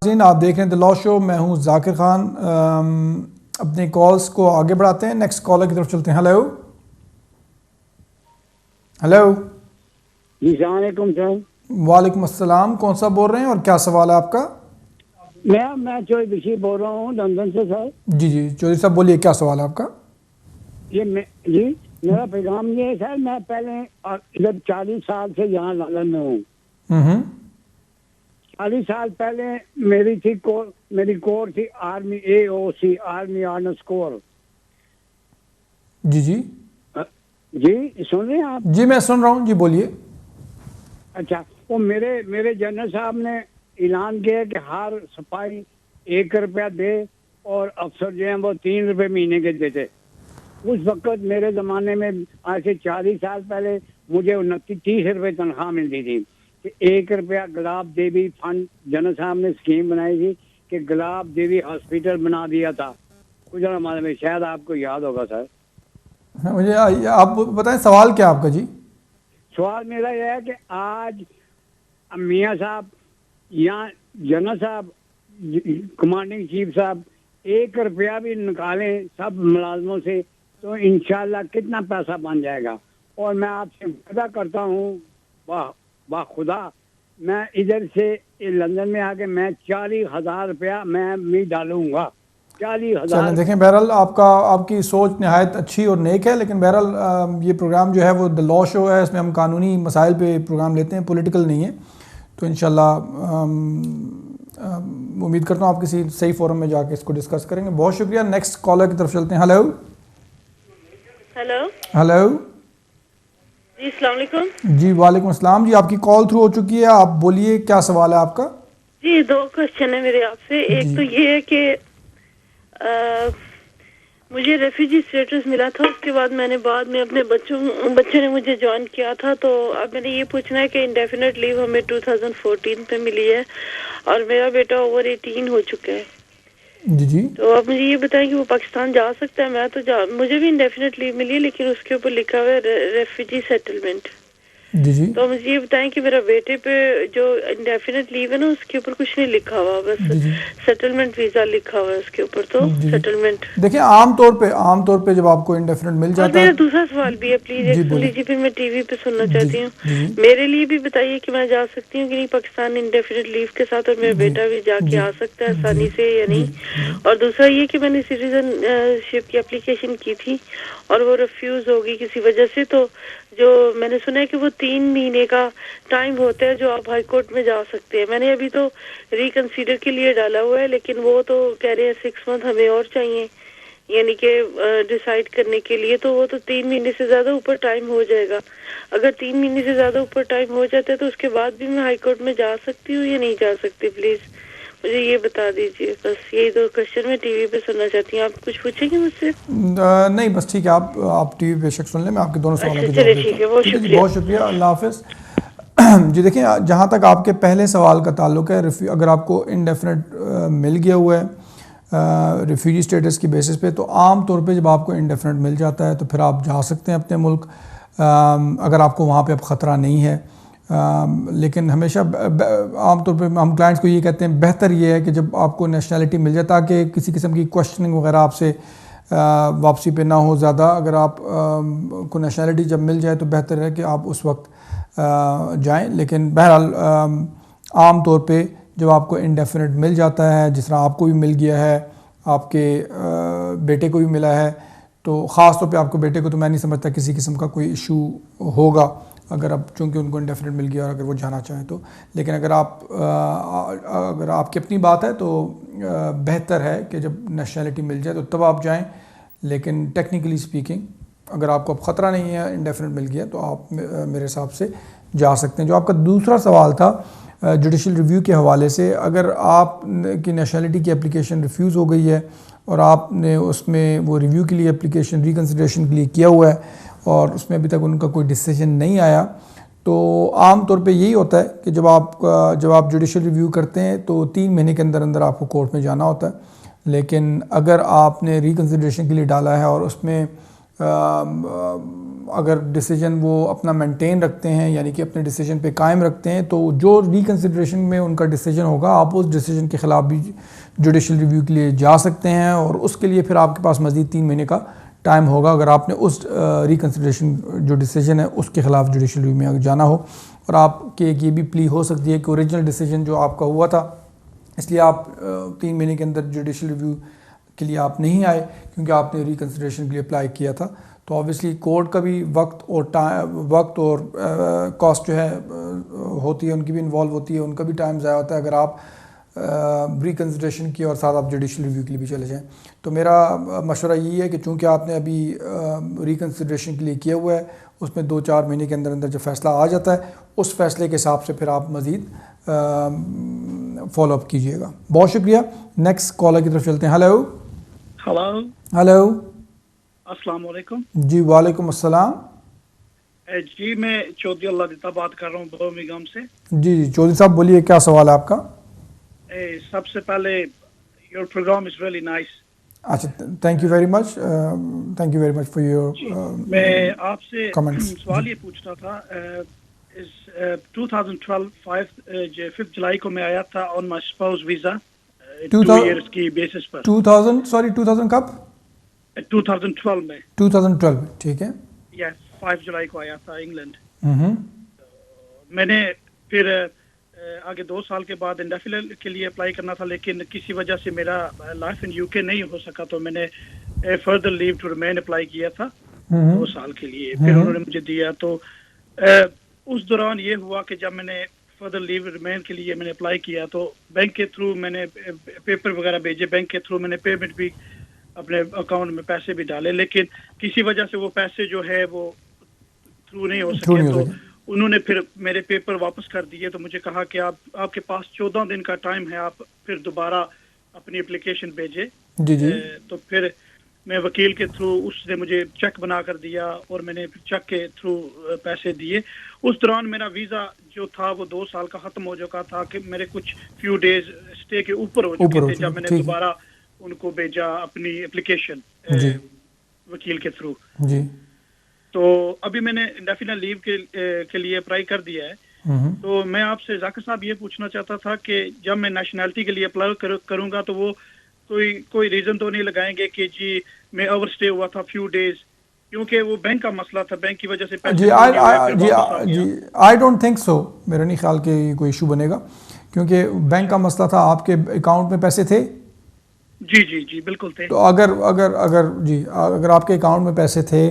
ناظرین، آپ دیکھ رہے ہیں دی لاء شو، میں ہوں ذاکر خان۔ اپنے کالز کو آگے بڑھاتے ہیں، نیکسٹ کالر کی طرف چلتے ہیں۔ ہیلو ہیلو جی السلام علیکم سر۔ وعلیکم السلام، کون سا بول رہے ہیں اور کیا سوال ہے آپ کا؟ میں چوہدری بشیر بول رہا ہوں لندن سے سر۔ جی چودھری صاحب بولیے، کیا سوال ہے آپ کا؟ جی میرا پیغام یہ ہے سر، میں پہلے ادھر 40 سال سے یہاں لندن میں ہوں۔ 40 سال پہلے میری کور تھی آرمی AOC، آرمی آرڈننس کور۔ جی سن رہے ہیں آپ؟ جی میں سن رہا ہوں، جی بولیے۔ اچھا، وہ میرے جنرل صاحب نے اعلان کیا کہ ہر سپاہی 1 روپیہ دے، اور افسر جو ہیں وہ 3 روپے مہینے کے دیتے۔ اس وقت میرے زمانے میں آج سے 40 سال پہلے مجھے 29-30 روپے تنخواہ ملتی تھی کہ 1 روپیہ گلاب دیوی فنڈ جنرل صاحب نے اسکیم بنائی تھی کہ گلاب دیوی ہاسپٹل بنا دیا تھا کچھ زمانے میں، شاید آپ کو یاد ہوگا سر۔ مجھے آپ بتائیں سوال کیا آپ کا؟ جی سوال میرا یہ ہے کہ آج میاں صاحب یا جنرل صاحب، کمانڈنگ چیف صاحب 1 روپیہ بھی نکالیں سب ملازموں سے تو انشاءاللہ کتنا پیسہ بن جائے گا۔ اور میں آپ سے وعدہ کرتا ہوں با خدا، میں ادھر سے لندن میں آ کے میں 40,000 روپیہ میں بھی ڈالوں گا۔ 40,000۔ دیکھیں بہرحال آپ کی سوچ نہایت اچھی اور نیک ہے، لیکن بہرحال یہ پروگرام جو ہے وہ دی لاء شو ہے، اس میں ہم قانونی مسائل پہ پروگرام لیتے ہیں، پولیٹیکل نہیں ہے۔ تو انشاءاللہ امید کرتا ہوں آپ کسی صحیح فورم میں جا کے اس کو ڈسکس کریں گے۔ بہت شکریہ، نیکسٹ کالر کی طرف چلتے ہیں۔ ہیلو جی السلام علیکم۔ جی وعلیکم السلام، جی آپ کی کال تھرو ہو چکی ہے، آپ بولیے کیا سوال ہے آپ کا؟ جی 2 کوشچن ہے میرے آپ سے۔ ایک تو یہ ہے کہ مجھے ریفیوجی اسٹیٹس ملا تھا، اس کے بعد میں نے اپنے بچوں نے مجھے جوائن کیا تھا، تو اب میں نے یہ پوچھنا ہے کہ انڈیفینٹ لیو ہمیں 2014 پہ ملی ہے اور میرا بیٹا اوور 18 ہو چکا ہے۔ جی تو آپ مجھے یہ بتائیں کہ وہ پاکستان جا سکتا ہے؟ مجھے بھی انڈیفینٹ لیو ملی ہے، لیکن اس کے اوپر لکھا ہوا ہے ریفیوجی سیٹلمنٹ۔ جی تو مجھے یہ بتائیں کہ میرا بیٹے پہ جو انڈیفینٹ لیو ہے نا، اس کے اوپر کچھ نہیں لکھا ہوا، بس سیٹلمنٹ ویزا لکھا ہوا ہے اس کے اوپر۔ تو سیٹلمنٹ دیکھیں عام طور پہ جب آپ کو انڈیفینٹ مل جاتا ہے۔ میرا دوسرا سوال بھی ہے، پلیز ایک سن لیجیے، پھر میں ٹی وی پہ سننا چاہتی ہوں۔ میرے لیے بھی بتائیے کہ میں جا سکتی ہوں کہ نہیں پاکستان انڈیفینٹ لیو کے ساتھ، اور میرا بیٹا بھی جا کے آ سکتا ہے آسانی سے یا نہیں؟ اور دوسرا یہ کہ میں نے سٹیزن شپ کی اپلیکیشن کی تھی اور وہ ریفیوز ہوگی کسی وجہ سے، تو جو میں نے سنا ہے کہ وہ 3 مہینے کا ٹائم ہوتا ہے جو آپ ہائی کورٹ میں جا سکتے ہیں۔ میں نے ابھی تو ریکنسیڈر کے لیے ڈالا ہوا ہے، لیکن وہ تو کہہ رہے ہیں 6 منتھ ہمیں اور چاہیے، یعنی کہ ڈیسائیڈ کرنے کے لیے، تو وہ تو 3 مہینے سے زیادہ اوپر ٹائم ہو جائے گا۔ اگر 3 مہینے سے زیادہ اوپر ٹائم ہو جاتا ہے تو اس کے بعد بھی میں ہائی کورٹ میں جا سکتی ہوں یا نہیں جا سکتی؟ پلیز مجھے یہ بتا دیجیے۔ بس یہی 2 کوشچن میں ٹی وی پہ سننا چاہتی ہوں۔ آپ کچھ پوچھیں گے مجھ سے؟ نہیں بس ٹھیک ہے، آپ ٹی وی پہ شک سن لیں، میں آپ کے دونوں سوالوں کے جواب دیتا ہوں۔ بہت شکریہ، اللہ حافظ۔ جی دیکھیں، جہاں تک آپ کے پہلے سوال کا تعلق ہے، اگر آپ کو انڈیفینٹ مل گیا ہوا ہے ریفیوجی اسٹیٹس کی بیسس پہ، تو عام طور پہ جب آپ کو انڈیفینٹ مل جاتا ہے تو پھر آپ جا سکتے ہیں اپنے ملک، اگر آپ کو وہاں پہ اب خطرہ نہیں ہے۔ لیکن ہمیشہ عام طور پہ ہم کلائنٹس کو یہ کہتے ہیں بہتر یہ ہے کہ جب آپ کو نیشنلٹی مل جائے، تاکہ کسی قسم کی کوشچننگ وغیرہ آپ سے واپسی پہ نہ ہو زیادہ، اگر آپ کو نیشنلٹی جب مل جائے تو بہتر ہے کہ آپ اس وقت جائیں۔ لیکن بہرحال عام طور پہ جب آپ کو انڈیفینٹ مل جاتا ہے، جس طرح آپ کو بھی مل گیا ہے، آپ کے بیٹے کو بھی ملا ہے، تو خاص طور پہ آپ کو بیٹے کو تو میں نہیں سمجھتا کسی قسم کا کوئی ایشو ہوگا، اگر اب چونکہ ان کو انڈیفینٹ مل گیا اور اگر وہ جانا چاہیں تو۔ لیکن اگر آپ کی اپنی بات ہے تو بہتر ہے کہ جب نیشنلٹی مل جائے تو تب آپ جائیں، لیکن ٹیکنیکلی سپیکنگ اگر آپ کو اب خطرہ نہیں ہے، انڈیفینٹ مل گیا، تو آپ میرے حساب سے جا سکتے ہیں۔ جو آپ کا دوسرا سوال تھا جوڈیشل ریویو کے حوالے سے، اگر آپ کی نیشنلٹی کی اپلیکیشن ریفیوز ہو گئی ہے اور آپ نے اس میں وہ ریویو کے لیے اپلیکیشن ریکنسیڈریشن کے لیے کیا ہوا ہے اور اس میں ابھی تک ان کا کوئی ڈیسیجن نہیں آیا، تو عام طور پہ یہی ہوتا ہے کہ جب آپ جوڈیشل ریویو کرتے ہیں تو 3 مہینے کے اندر اندر آپ کو کورٹ میں جانا ہوتا ہے۔ لیکن اگر آپ نے ریکنسیڈریشن کے لیے ڈالا ہے اور اس میں اگر ڈیسیجن وہ اپنا مینٹین رکھتے ہیں یعنی کہ اپنے ڈیسیجن پہ قائم رکھتے ہیں تو جو ریکنسیڈریشن میں ان کا ڈیسیجن ہوگا آپ اس ڈیسیجن کے خلاف بھی جوڈیشل ریویو کے لیے جا سکتے ہیں اور اس کے لیے پھر آپ کے پاس مزید 3 مہینے کا ٹائم ہوگا اگر آپ نے اس ریکنسیڈریشن جو ڈیسیجن ہے اس کے خلاف جوڈیشل ریویو میں اگر جانا ہو. اور آپ کے ایک یہ بھی پلی ہو سکتی ہے کہ اوریجنل ڈیسیجن جو آپ کا ہوا تھا اس لیے آپ 3 مہینے کے اندر جوڈیشل ریویو کے لیے آپ نہیں آئے کیونکہ آپ نے ریکنسیڈریشن کے لیے اپلائی کیا تھا. تو آبویسلی کورٹ کا بھی وقت اور کاسٹ جو ہے ہوتی ہے ان کی بھی انوالو ہوتی ہے, ان کا بھی ٹائم ضائع ہوتا ہے اگر آپ ریکنسیڈریشن کی اور ساتھ آپ جوڈیشل ریویو کے لیے بھی چلے جائیں. تو میرا مشورہ یہی ہے کہ چونکہ آپ نے ابھی ریکنسیڈریشن کے لیے کیا ہوا ہے اس میں 2-4 مہینے کے اندر جو فیصلہ آ جاتا ہے اس فیصلے کے حساب سے پھر آپ مزید فالو اپ کیجیے گا. بہت شکریہ. نیکسٹ کالر کی طرف چلتے ہیں. ہیلو ہیلو السلام علیکم. جی وعلیکم السلام. جی میں چودھری اللہ دیتا بات کر رہا ہوں برمنگھم سے. جی چودھری صاحب بولیے کیا سوال ہے آپ کا؟ سب سے پہلے your program is really nice. اچھا thank you very much for your میں آپ سے کمنٹس. سوال یہ پوچھنا تھا 2012 5 جولائی کو میں آیا تھا آن مائی اسپاؤس ویزا 2 ایئرس کی بیسس پر. 2000 کب؟ 2012 میں. 2012 ٹھیک ہے. یس 5 جولائی کو آیا تھا انگلینڈ. میں نے پھر آگے 2 سال کے بعد انڈیفینٹ کے لیے اپلائی کرنا تھا لیکن کسی وجہ سے میرا لائف ان UK نہیں ہو سکا تو میں نے further leave to remain apply کیا تھا 2 سال کے لیے. پھر انہوں نے مجھے دیا تو اس دوران یہ ہوا کہ جب میں نے فردر لیو ریمین کے لیے میں نے اپلائی کیا تو بینک کے تھرو میں نے پیپر وغیرہ بھیجے, بینک کے تھرو میں نے پیمنٹ بھی اپنے اکاؤنٹ میں پیسے بھی ڈالے لیکن کسی وجہ سے وہ پیسے جو ہے وہ تھرو نہیں ہو سکے. تو انہوں نے پھر میرے پیپر واپس کر دیے تو مجھے کہا کہ آپ کے پاس 14 دن کا ٹائم ہے, آپ پھر دوبارہ اپنی اپلیکیشن بھیجے. تو پھر میں وکیل کے تھرو اس نے مجھے چیک بنا کر دیا اور میں نے چیک کے تھرو پیسے دیے. اس دوران میرا ویزا جو تھا وہ 2 سال کا ختم ہو چکا تھا کہ میرے کچھ فیو ڈیز اسٹے کے اوپر ہو چکے تھے جب میں نے دوبارہ ان کو بھیجا اپنی اپلیکیشن وکیل کے تھرو. تو ابھی میں نے انڈیفینٹ لیو کے لیے اپلائی کر دیا ہے. تو میں آپ سے ذاکر صاحب یہ پوچھنا چاہتا تھا کہ جب میں نیشنلٹی کے لیے اپلائی کروں گا تو وہ کوئی ریزن تو نہیں لگائیں گے کہ جی میں اوور اسٹے ہوا تھا فیو ڈیز کیونکہ وہ بینک کا مسئلہ تھا, بینک کی وجہ سے جی آئی ڈونٹ تھنک سو. میرا نہیں خیال کہ کوئی ایشو بنے گا کیونکہ بینک کا مسئلہ تھا. آپ کے اکاؤنٹ میں پیسے تھے؟ جی بالکل تھے. تو اگر آپ کے اکاؤنٹ میں پیسے تھے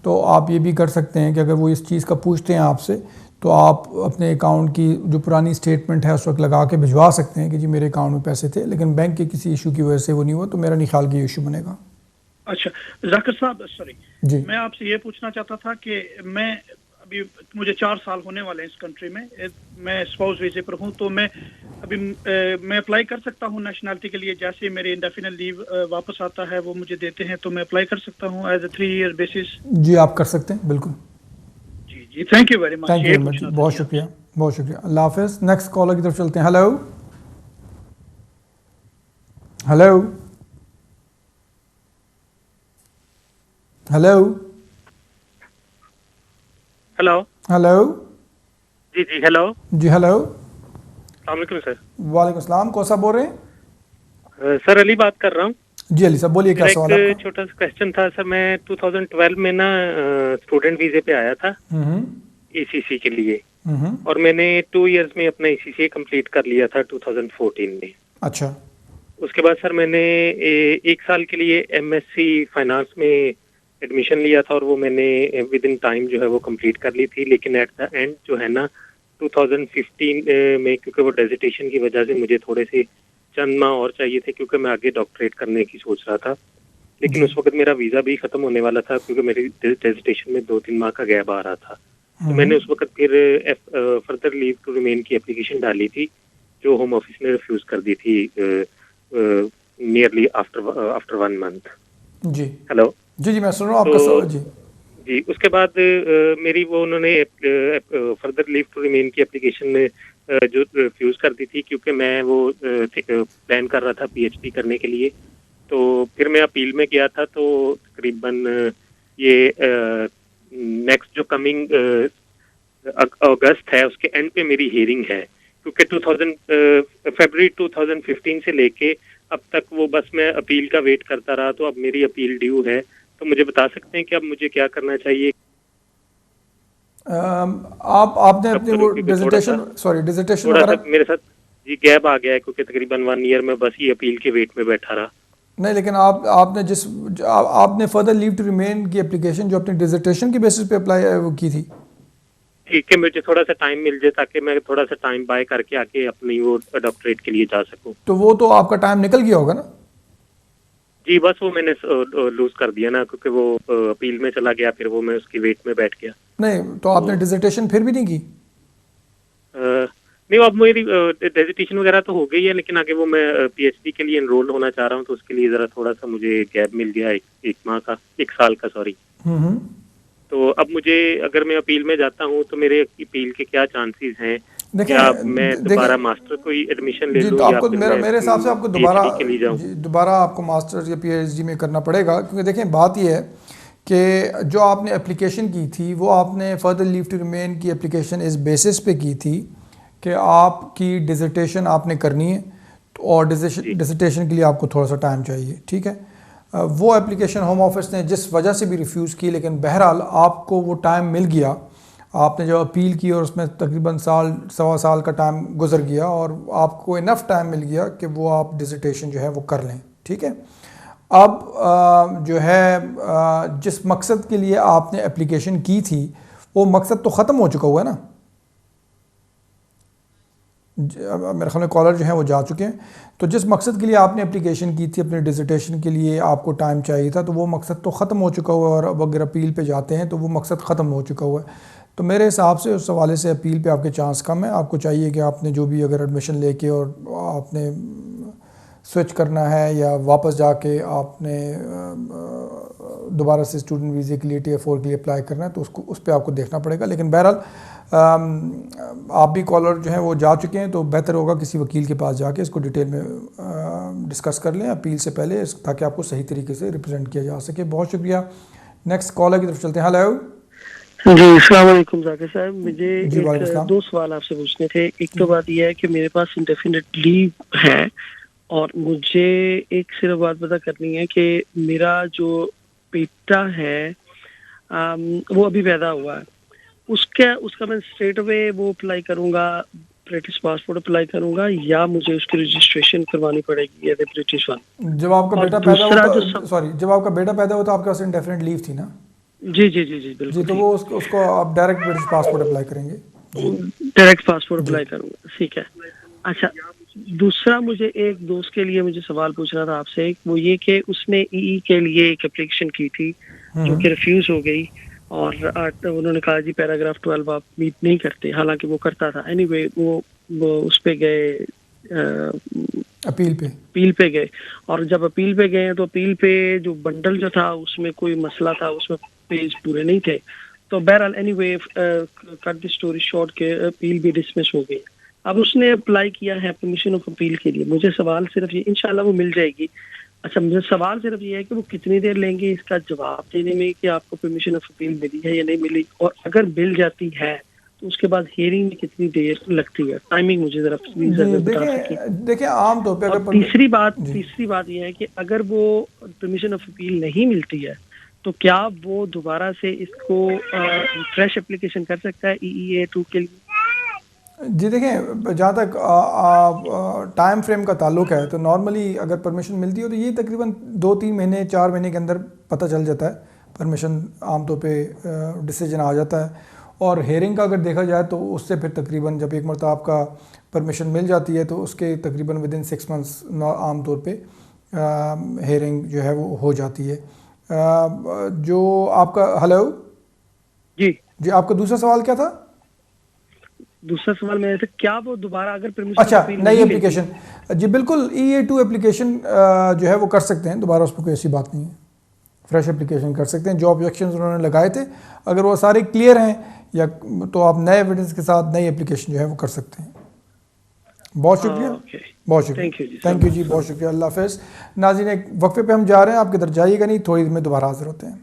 تو آپ یہ بھی کر سکتے ہیں کہ اگر وہ اس چیز کا پوچھتے ہیں آپ سے تو آپ اپنے اکاؤنٹ کی جو پرانی اسٹیٹمنٹ ہے اس وقت لگا کے بھجوا سکتے ہیں کہ جی میرے اکاؤنٹ میں پیسے تھے لیکن بینک کے کسی ایشو کی وجہ سے وہ نہیں ہوا. تو میرا نہیں خیال کہ یہ ایشو بنے گا. اچھا ذاکر صاحب سوری میں آپ سے یہ پوچھنا چاہتا تھا کہ میں ابھی مجھے 4 سال ہونے والے ہیں اس کنٹری میں اسپاؤس ویزے پر ہوں تو میں اپلائی کر سکتا ہوں نیشنلٹی کے لیے جیسے میرے انڈیفینٹ لیو واپس آتا ہے وہ مجھے دیتے ہیں تو میں اپلائی کر سکتا ہوں ایز اے 3 ایئر بیسس. جی آپ کر سکتے ہیں بالکل. جی تھینک یو ویری مچ. بہت شکریہ. اللہ حافظ. نیکسٹ کالر کی طرف چلتے ہیں. ہیلو جی ہیلو. السلام علیکم سر. وعلیکم السلام. کون سا بول رہے ہیں؟ سر علی بات کر رہا ہوں. جی علی صاحب بولیے کیا سوال ہے آپ کا؟ ایک چھوٹا سا کوشچن تھا سر. میں 2012 میں نا اسٹوڈنٹ ویزے پہ آیا تھا ECC کے لیے اور میں نے 2 ایئرس میں اپنا ECC کمپلیٹ کر لیا تھا 2014 میں. اچھا. اس کے بعد سر میں نے 1 سال کے لیے MSc فائنانس میں ایڈمیشن لیا تھا اور وہ میں نے ود ان ٹائم جو ہے وہ کمپلیٹ کر لی تھی لیکن ایٹ دا اینڈ جو ہے نا 2015 میں کیونکہ وہ ڈیزیٹیشن کی وجہ سے مجھے تھوڑے سے چند ماہ اور چاہیے تھے کیونکہ میں آگے ڈاکٹریٹ کرنے کی سوچ رہا تھا لیکن اس وقت میرا ویزا بھی ختم ہونے والا تھا کیونکہ میری ڈیزیٹیشن میں 2-3 ماہ کا گیپ آ رہا تھا. تو میں نے اس وقت پھر فردر لیو ٹو ریمین کی اپلیکیشن ڈالی تھی جو ہوم آفس نے ریفیوز کر دی تھی نیئرلی آفٹر 1 منتھ. جی ہیلو. جی میں سن رہا ہوں آپ کا سوال. جی اس کے بعد میری وہ انہوں نے فردر لیو ٹو ریمین کی اپلیکیشن میں جو ریفیوز کر دی تھی کیونکہ میں وہ پلان کر رہا تھا PhD کرنے کے لیے. تو پھر میں اپیل میں گیا تھا تو تقریباً یہ نیکسٹ جو کمنگ اگست ہے اس کے اینڈ پہ میری ہیئرنگ ہے، کیونکہ فیبرری 2015 سے لے کے اب تک وہ بس میں اپیل کا ویٹ کرتا رہا، تو اب میری اپیل ڈیو ہے. تو مجھے بتا سکتے ہیں کہ اب مجھے کیا کرنا چاہیے؟ آپ نے اپنی وہ ڈیزرٹیشن وغیرہ میرے ساتھ جی گیپ آ گیا ہے، کیونکہ تقریباً 1 ایئر میں بس یہ اپیل کے ویٹ میں بیٹھا رہا. نہیں، لیکن آپ نے فردر لیو ٹو ریمین کی اپلیکیشن جو اپنی ڈیزرٹیشن کی بیسس پہ اپلائی وہ کی تھی. ٹھیک ہے، مجھے تھوڑا سا ٹائم مل جائے تاکہ میں تھوڑا سا ٹائم بائی کر کے آکے اپنی وہ ڈاکٹریٹ کے لیے جا سکوں. تو وہ تو آپ کا ٹائم نکل گیا ہوگا نا؟ جی بس وہ میں نے لوز کر دیا نا، کیونکہ وہ اپیل میں چلا گیا، پھر وہ میں اس کی ویٹ میں بیٹھ گیا. نہیں تو آپ نے ڈیزرٹیشن پھر بھی نہیں کی؟ نہیں، اب میری ڈیزرٹیشن وغیرہ تو ہو گئی ہے، لیکن آگے وہ میں پی ایچ ڈی کے لیے انرول ہونا چاہ رہا ہوں، تو اس کے لیے ذرا تھوڑا سا مجھے گیپ مل گیا، 1 سال کا سوری. تو اب مجھے اگر میں اپیل میں جاتا ہوں تو میرے اپیل کے کیا چانسز ہیں؟ کیا میں دوبارہ ماسٹر کوئی ایڈمیشن لے لوں یا پھر میرے حساب سے آپ کو دوبارہ آپ کو ماسٹر یا پی ایچ ڈی میں کرنا پڑے گا، کیونکہ دیکھیں بات یہ ہے کہ جو آپ نے اپلیکیشن کی تھی وہ آپ نے فردر لیو ٹو ریمین کی اپلیکیشن اس بیسس پہ کی تھی کہ آپ کی ڈیزرٹیشن آپ نے کرنی ہے، اور ڈیزرٹیشن کے لیے آپ کو تھوڑا سا ٹائم چاہیے. ٹھیک ہے، وہ اپلیکیشن ہوم آفس نے جس وجہ سے بھی ریفیوز کی، لیکن بہرحال آپ کو وہ ٹائم مل گیا. آپ نے جو اپیل کی اور اس میں تقریباً سوا سال کا ٹائم گزر گیا، اور آپ کو انف ٹائم مل گیا کہ وہ آپ ڈیزرٹیشن جو ہے وہ کر لیں. ٹھیک ہے، اب جو ہے جس مقصد کے لیے آپ نے اپلیکیشن کی تھی وہ مقصد تو ختم ہو چکا ہوا ہے نا. میرے خیال میں کالر جو ہیں وہ جا چکے ہیں. تو جس مقصد کے لیے آپ نے اپلیکیشن کی تھی اپنے ڈیزرٹیشن کے لیے آپ کو ٹائم چاہیے تھا، تو وہ مقصد تو ختم ہو چکا ہوا ہے، اور اب اگر اپیل پہ جاتے ہیں تو وہ مقصد ختم ہو چکا ہوا ہے. تو میرے حساب سے اس حوالے سے اپیل پہ آپ کے چانس کم ہیں. آپ کو چاہیے کہ آپ نے جو بھی اگر ایڈمیشن لے کے اور آپ نے سوئچ کرنا ہے یا واپس جا کے آپ نے دوبارہ سے اسٹوڈنٹ ویزے کے لیے Tier 4 کے لیے اپلائی کرنا ہے، تو اس پہ آپ کو دیکھنا پڑے گا. لیکن بہرحال آپ بھی کالر جو ہیں وہ جا چکے ہیں، تو بہتر ہوگا کسی وکیل کے پاس جا کے اس کو ڈیٹیل میں ڈسکس کر لیں اپیل سے پہلے، تاکہ آپ کو صحیح طریقے سے ریپرزینٹ کیا جا سکے. بہت شکریہ. نیکسٹ کالر کی طرف چلتے ہیں. ہیلو جی السلام علیکم ذاکر صاحب. مجھے 2 سوال آپ سے پوچھنے تھے. ایک تو بات یہ ہے کہ میرے پاس انڈیفینٹ لیو ہے، اور مجھے ایک صرف بات پتہ کرنی ہے کہ میرا جو بیٹا ہے وہ ابھی پیدا ہوا ہے، اس کا میں اسٹریٹ اوے وہ اپلائی کروں گا، برٹش پاسپورٹ اپلائی کروں گا، یا مجھے اس کی رجسٹریشن کروانی پڑے گی ایز اے برٹش ون؟ جب آپ کا بیٹا پیدا ہوا آپ کے پاس انڈیفینٹ لیو تھی نا؟ جی بالکل. جی تو وہ اس کو آپ ڈائریکٹ برٹش پاسپورٹ اپلائی کریں گے؟ ڈائریکٹ پاسپورٹ اپلائی کروں گا. ٹھیک ہے. اچھا، دوسرا مجھے ایک دوست کے لیے مجھے سوال پوچھنا تھا آپ سے. وہ یہ کہ اس نے ای کے لیے ایک اپلیکیشن کی تھی جو کہ ریفیوز ہو گئی، اور انہوں نے کہا جی پیراگراف 12 آپ میٹ نہیں کرتے، حالانکہ وہ کرتا تھا. اینی وے وہ اس پہ گئے، اپیل پہ گئے، اور جب اپیل پہ گئے تو اپیل پہ جو بنڈل جو تھا اس میں کوئی مسئلہ تھا، اس میں پیج پورے نہیں تھے. تو بہرحال anyway cut the story short کے اپیل بھی ڈسمس ہو گئی. اب اس نے اپلائی کیا ہے پرمیشن آف اپیل کے لیے. مجھے سوال صرف یہ، انشاءاللہ وہ مل جائے گی. اچھا، مجھے سوال صرف یہ ہے کہ وہ کتنی دیر لیں گے اس کا جواب دینے میں کہ آپ کو پرمیشن آف اپیل ملی ہے یا نہیں ملی، اور اگر مل جاتی ہے تو اس کے بعد ہیئرنگ میں کتنی دیر لگتی ہے؟ ٹائمنگ مجھے ذرا بتا سکیں. دیکھیں عام طور پہ تیسری بات یہ ہے کہ اگر وہ پرمیشن آف اپیل نہیں ملتی ہے تو کیا وہ دوبارہ سے اس کو فریش اپلیکیشن کر سکتا ہے EEA-2 کے لیے؟ جی دیکھیں، جہاں تک ٹائم فریم کا تعلق ہے تو نارملی اگر پرمیشن ملتی ہو تو یہ تقریباً 2-3 مہینے 4 مہینے کے اندر پتہ چل جاتا ہے. پرمیشن عام طور پہ ڈیسیجن آ جاتا ہے. اور ہیئرنگ کا اگر دیکھا جائے تو اس سے پھر تقریباً جب ایک مرتبہ آپ کا پرمیشن مل جاتی ہے تو اس کے تقریباً ودن 6 months عام طور پہ ہیئرنگ جو ہے وہ ہو جاتی ہے. جو آپ کا ہلو جی آپ کا دوسرا سوال کیا تھا؟ دوسرا سوال میرا تھا کیا وہ دوبارہ اگر پرمیشن، اچھا نئی اپلیکیشن، جی بالکل EA2 اپلیکیشن جو ہے وہ کر سکتے ہیں دوبارہ، اس پہ کوئی ایسی بات نہیں ہے. فریش اپلیکیشن کر سکتے ہیں. جو آبجیکشنز انہوں نے لگائے تھے اگر وہ سارے کلیئر ہیں یا تو آپ نئے ایویڈنس کے ساتھ نئی اپلیکیشن جو ہے وہ کر سکتے ہیں. بہت شکریہ. بہت شکریہ. تھینک یو جی، بہت شکریہ. اللہ حافظ. ناظرین ایک وقفے پہ ہم جا رہے ہیں، آپ کدھر جائیے گا نہیں، تھوڑی دیر میں دوبارہ حاضر ہوتے ہیں.